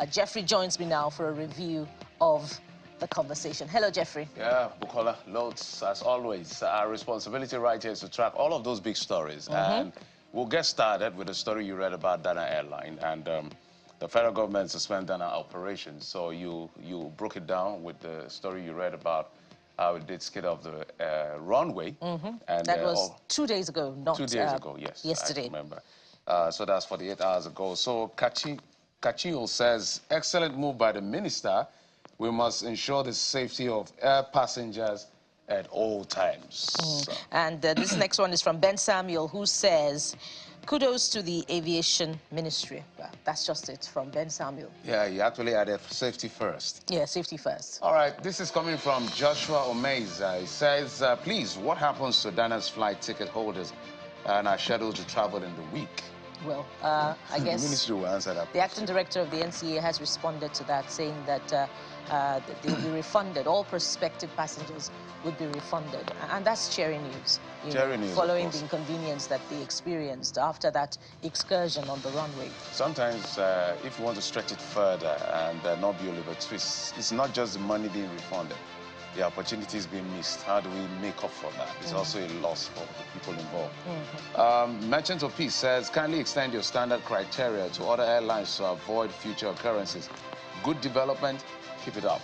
Jeffrey joins me now for a review of the conversation. Hello, Jeffrey. Yeah, Bukola, loads, as always. Our responsibility right here is to track all of those big stories. And we'll get started with the story you read about Dana Airline. And the federal government suspended Dana operations. So you broke it down with the story you read about how it did skid off the runway. And that was 2 days ago, not 2 days ago, yes. Yesterday. I remember. So that's 48 hours ago. So Kachil says, excellent move by the minister. We must ensure the safety of air passengers at all times. So. And this next one is from Ben Samuel, who says, kudos to the aviation ministry. Well, that's just it from Ben Samuel. Yeah, he actually added safety first. Yeah, safety first. All right, this is coming from Joshua Omeza. He says, please, what happens to Dana's flight ticket holders and are scheduled to travel in the week? Well, I guess the ministry will answer that. The acting director of the NCA has responded to that, saying that they will be refunded. All prospective passengers would be refunded. And that's cheery news. News, following the inconvenience that they experienced after that excursion on the runway. Sometimes, if you want to stretch it further and not be Oliver Twist, it's not just the money being refunded. The opportunities being missed. How do we make up for that? It's also a loss for the people involved. Merchant of Peace says, kindly extend your standard criteria to other airlines to avoid future occurrences. Good development, keep it up.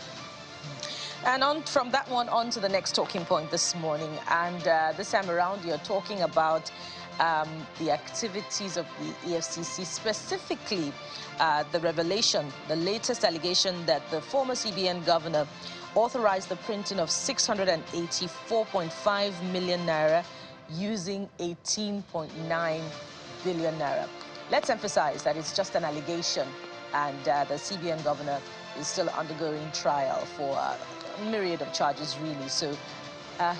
And from that one on to the next talking point this morning. And this time around, you're talking about the activities of the EFCC, specifically the revelation, the latest allegation that the former CBN governor authorized the printing of 684.5 million naira using 18.9 billion naira. Let's emphasize that it's just an allegation, and the CBN governor is still undergoing trial for a myriad of charges, really. So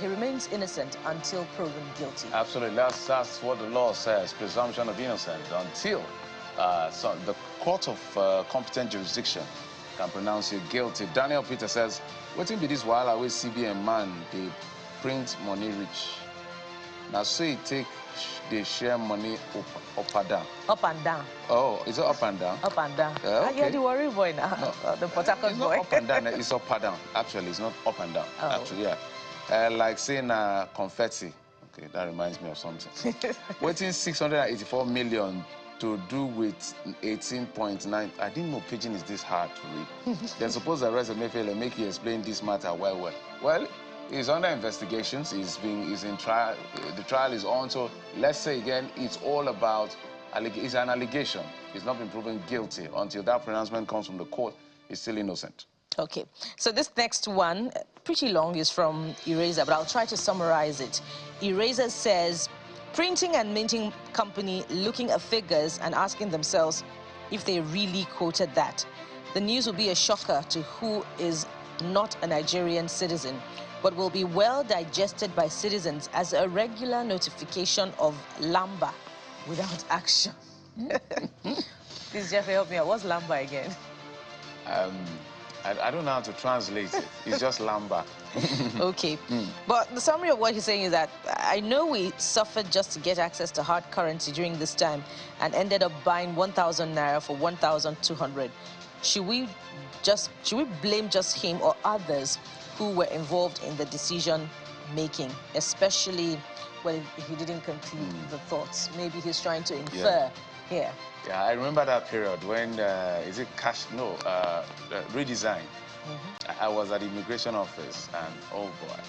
he remains innocent until proven guilty. Absolutely. That's what the law says, presumption of innocence, until the court of competent jurisdiction can pronounce you guilty. Daniel Peter says, waiting be this while away CBN man, they print money rich. Now so you take, they share money up and down. Up and down. Oh, is it up and down? Up and down. Okay. You're the worry boy now. No, the Port Harcourt boy. It's not up and down, it's up and down. Actually, it's not up and down. Oh. Actually, yeah. Like saying confetti. Okay, that reminds me of something. Waiting 684 million to do with 18.9. I didn't know pidgin is this hard to read. Then suppose I arrest Emefiele and make you explain this matter well. Well, he's under investigations. He's in trial. The trial is on. So let's say again, it's all about. It's an allegation. He's not been proven guilty until that pronouncement comes from the court. He's still innocent. Okay. So this next one, pretty long, is from Eraser, but I'll try to summarize it. Eraser says, printing and minting company looking at figures and asking themselves if they really quoted that. The news will be a shocker to who is not a Nigerian citizen, but will be well digested by citizens as a regular notification of Lamba without action. Please, Jeffrey, help me out. What's Lamba again? I don't know how to translate it. It's just Lamba. Okay. But the summary of what he's saying is that I know we suffered just to get access to hard currency during this time and ended up buying 1,000 naira for 1,200. Should we blame just him or others who were involved in the decision making, especially when he didn't conclude the thoughts? Maybe he's trying to infer here. Yeah, I remember that period when, is it cash? No, redesign. I was at the immigration office and, oh boy,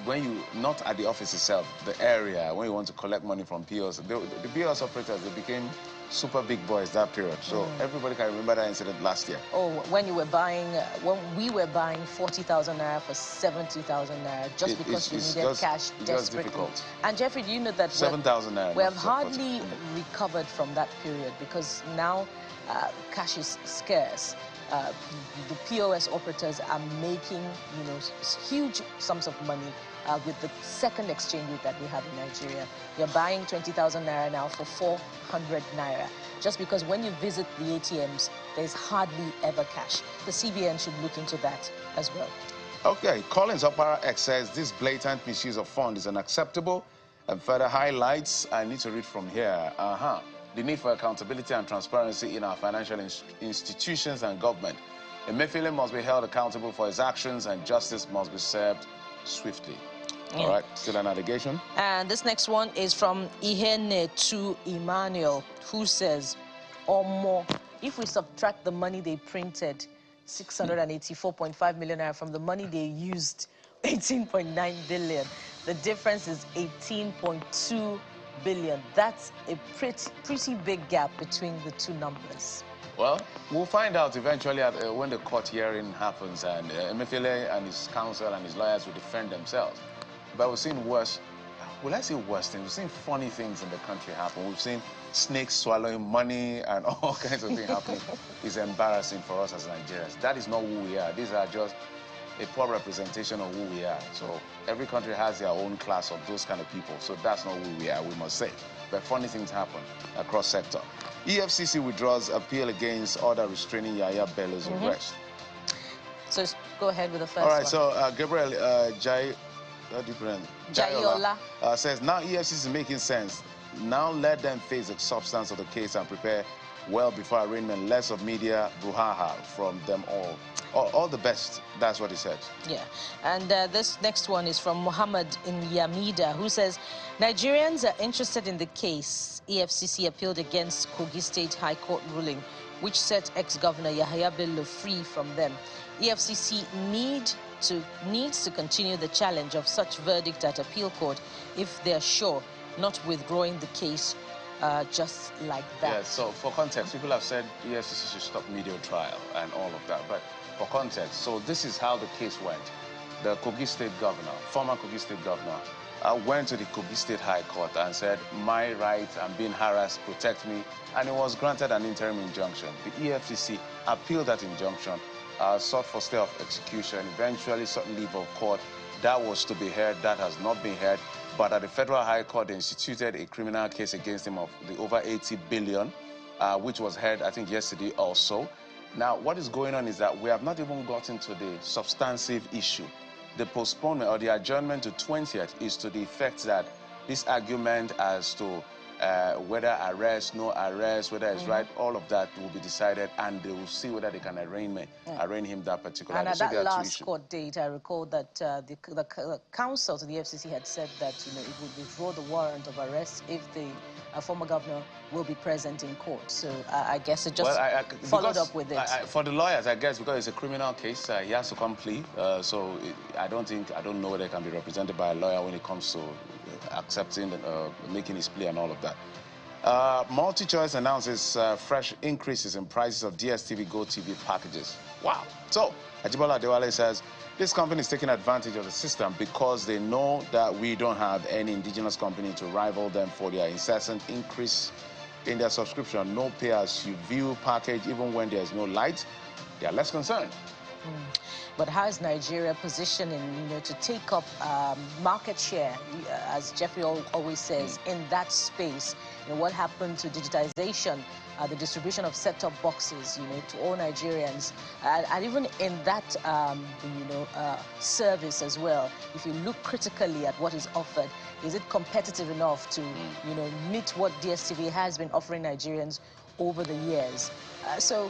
when you, not at the office itself, the area, when you want to collect money from POS, the POS operators, they became super big boys that period. So everybody can remember that incident last year. Oh, when you were buying, when we were buying 40,000 naira for 70,000 naira just because we needed cash desperately. And Jeffrey, do you know that 7,000 naira? We have hardly recovered from that period because now cash is scarce. The POS operators are making, huge sums of money with the second exchange rate that we have in Nigeria. You're buying 20,000 naira now for 400 naira. Just because when you visit the ATMs, there's hardly ever cash. The CBN should look into that as well. Okay, Collins Opera X says this blatant misuse of funds is unacceptable and further highlights, I need to read from here. the need for accountability and transparency in our financial institutions and government. Emefiele must be held accountable for his actions and justice must be served swiftly. Yeah. All right, still an allegation. And this next one is from Ihene to Emmanuel, who says, or more, if we subtract the money they printed, 684.5 million naira, from the money they used, 18.9 billion, the difference is 18.2 billion. That's a pretty big gap between the two numbers. Well, we'll find out eventually when the court hearing happens, and Emefiele and his counsel and his lawyers will defend themselves. But we've seen worse, well, I say worse things, we've seen funny things in the country happen. We've seen snakes swallowing money and all kinds of things happening. It's embarrassing for us as Nigerians. That is not who we are. These are just a poor representation of who we are. So every country has their own class of those kind of people. So that's not who we are, we must say. But funny things happen across sector. EFCC withdraws appeal against order restraining Yahaya Bello's arrest. So go ahead with the first one. All right, one. so Gabriel Jayola says, now EFCC is making sense. Now let them face the substance of the case and prepare well before arraignment. Less of media brouhaha from them all. All the best. That's what he said. Yeah. And this next one is from Muhammad in Yamida, who says, Nigerians are interested in the case. EFCC appealed against Kogi State High Court ruling, which set ex-governor Yahaya Bello free from them. EFCC needs to continue the challenge of such verdict at appeal court if they're sure, not withdrawing the case just like that. Yeah, so for context, people have said EFCC should stop media trial and all of that. But for context, so this is how the case went. The Kogi State governor, former Kogi State governor, went to the Kogi State High Court and said, my rights, I'm being harassed, protect me. And it was granted an interim injunction. The EFCC appealed that injunction, sought for stay of execution, eventually sought leave of court. That was to be heard. That has not been heard. But at the Federal High Court, they instituted a criminal case against him of the over 80 billion, which was heard, I think, yesterday also. Now, what is going on is that we have not even gotten to the substantive issue. The postponement or the adjournment to 20th is to the effect that this argument as to whether arrest, no arrest, whether it's right, all of that will be decided, and they will see whether they can arraign him that particular day. And at that last court date, I recall that the counsel to the FCC had said that it would withdraw the warrant of arrest if the former governor will be present in court. So I guess it just followed up with it. For the lawyers, I guess, because it's a criminal case, he has to come plea. I don't know whether he can be represented by a lawyer when it comes to accepting, making his plea and all of that. Multichoice announces fresh increases in prices of DSTV Go TV packages. Wow. So, Ajibola Adewale says, this company is taking advantage of the system because they know that we don't have any indigenous company to rival them for their incessant increase in their subscription. No pay-as-you-view package, even when there's no light. They are less concerned. But how is Nigeria positioning, to take up market share, as Jeffrey always says, in that space? What happened to digitization, the distribution of set-top boxes, to all Nigerians, and even in that, service as well. If you look critically at what is offered, is it competitive enough to, meet what DSTV has been offering Nigerians over the years? The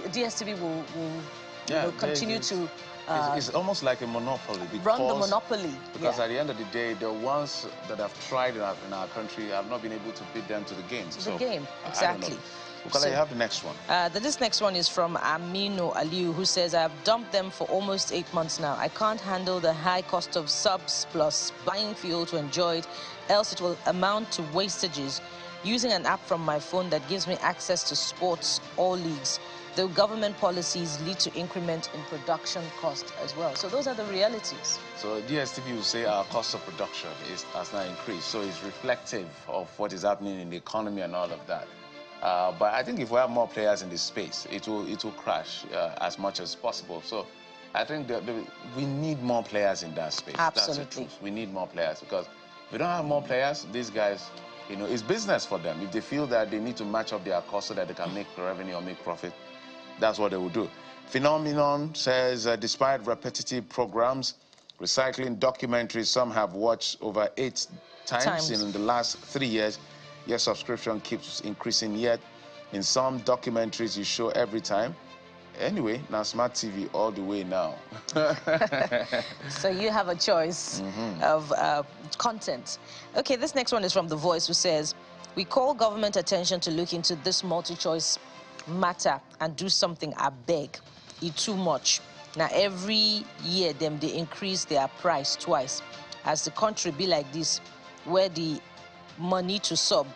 DSTV will continue to... it's almost like a monopoly. Run the monopoly. Because at the end of the day, the ones that have tried in our country have not been able to beat them to the game. Exactly. Ukala, you have the next one. This next one is from Aminu Aliu, who says, I have dumped them for almost 8 months now. I can't handle the high cost of subs plus buying fuel to enjoy it, else it will amount to wastages. Using an app from my phone that gives me access to sports, all leagues. The government policies lead to increment in production cost as well. So those are the realities. So DSTV will say our cost of production has now increased. So it's reflective of what is happening in the economy and all of that. But I think if we have more players in this space, it will crash as much as possible. So I think we need more players in that space. Absolutely. That's the truth. We need more players because if we don't have more players, these guys, it's business for them. If they feel that they need to match up their costs so that they can make revenue or make profit, that's what they will do. Phenomenon says, despite repetitive programs, recycling documentaries, some have watched over 8 times in the last 3 years. Your subscription keeps increasing, yet in some documentaries you show every time. Anyway, now smart TV all the way now. So you have a choice of content. Okay, this next one is from The Voice, who says, we call government attention to look into this multi-choice matter and do something, I beg. It's too much. Now, every year, they increase their price twice. As the country be like this, where the money to sub,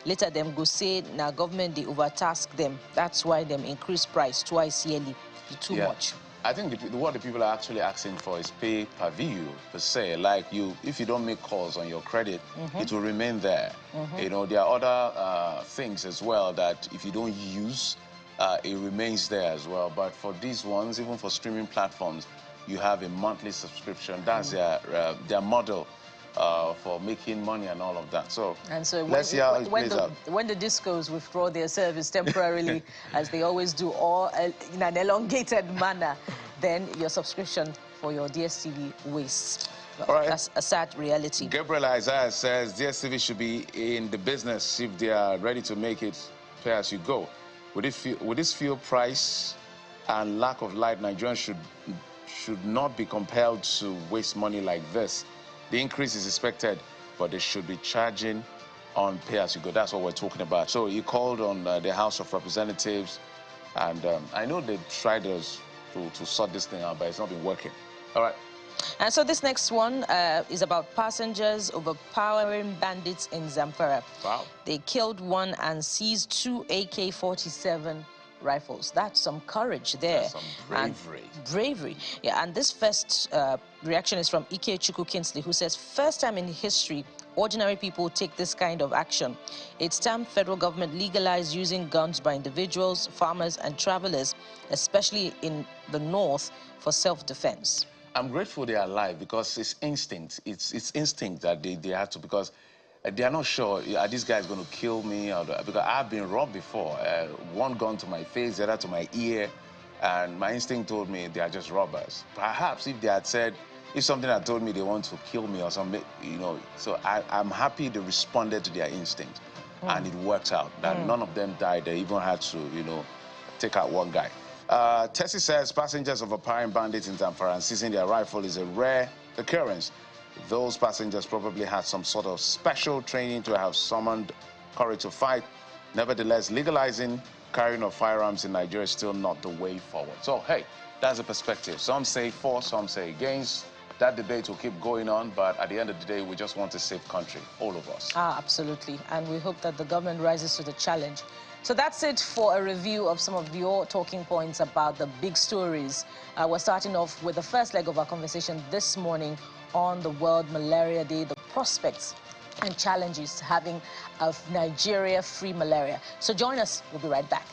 later them go say, now government, they overtask them. That's why them increase price twice yearly. It's too much. I think what the people are actually asking for is pay per view, per se. Like if you don't make calls on your credit, it will remain there. You know, there are other things as well that if you don't use, it remains there as well. But for these ones, even for streaming platforms, you have a monthly subscription. That's their model for making money and all of that. So, let's see how it plays out. When the discos withdraw their service temporarily, as they always do, or in an elongated manner, then your subscription for your DSTV wastes. Well, right. That's a sad reality. Gabriel Isaiah says DSTV should be in the business if they are ready to make it pay as you go. With this fuel price and lack of light, Nigerians should not be compelled to waste money like this. The increase is expected, but they should be charging on pay-as-you-go. That's what we're talking about. So he called on the House of Representatives, and I know they tried to sort this thing out, but it's not been working. All right. And so this next one is about passengers overpowering bandits in Zamfara. Wow. They killed one and seized 2 AK-47 rifles. That's some courage there. That's some bravery. Bravery. Yeah, and this first reaction is from Ikechukwu Kinsley, who says, first time in history, ordinary people take this kind of action. It's time federal government legalized using guns by individuals, farmers, and travelers, especially in the north, for self-defense. I'm grateful they are alive because it's instinct. It's instinct that they have to, because they are not sure, are these guys going to kill me? Because I've been robbed before. One gun to my face, the other to my ear, and my instinct told me they are just robbers. Perhaps if they had said, if something had told me they want to kill me or something, you know, so I'm happy they responded to their instinct, and it worked out. That none of them died. They even had to, you know, take out one guy. Tessie says passengers overpowering bandits in Zamfara and seizing their rifle is a rare occurrence. Those passengers probably had some sort of special training to have summoned courage to fight. Nevertheless, legalizing carrying of firearms in Nigeria is still not the way forward. So, hey, that's a perspective. Some say for, some say against. That debate will keep going on, but at the end of the day, we just want a safe country, all of us. Absolutely. And we hope that the government rises to the challenge. So that's it for a review of some of your talking points about the big stories. We're starting off with the first leg of our conversation this morning on the World Malaria Day, the prospects and challenges having of Nigeria free malaria. So join us. We'll be right back.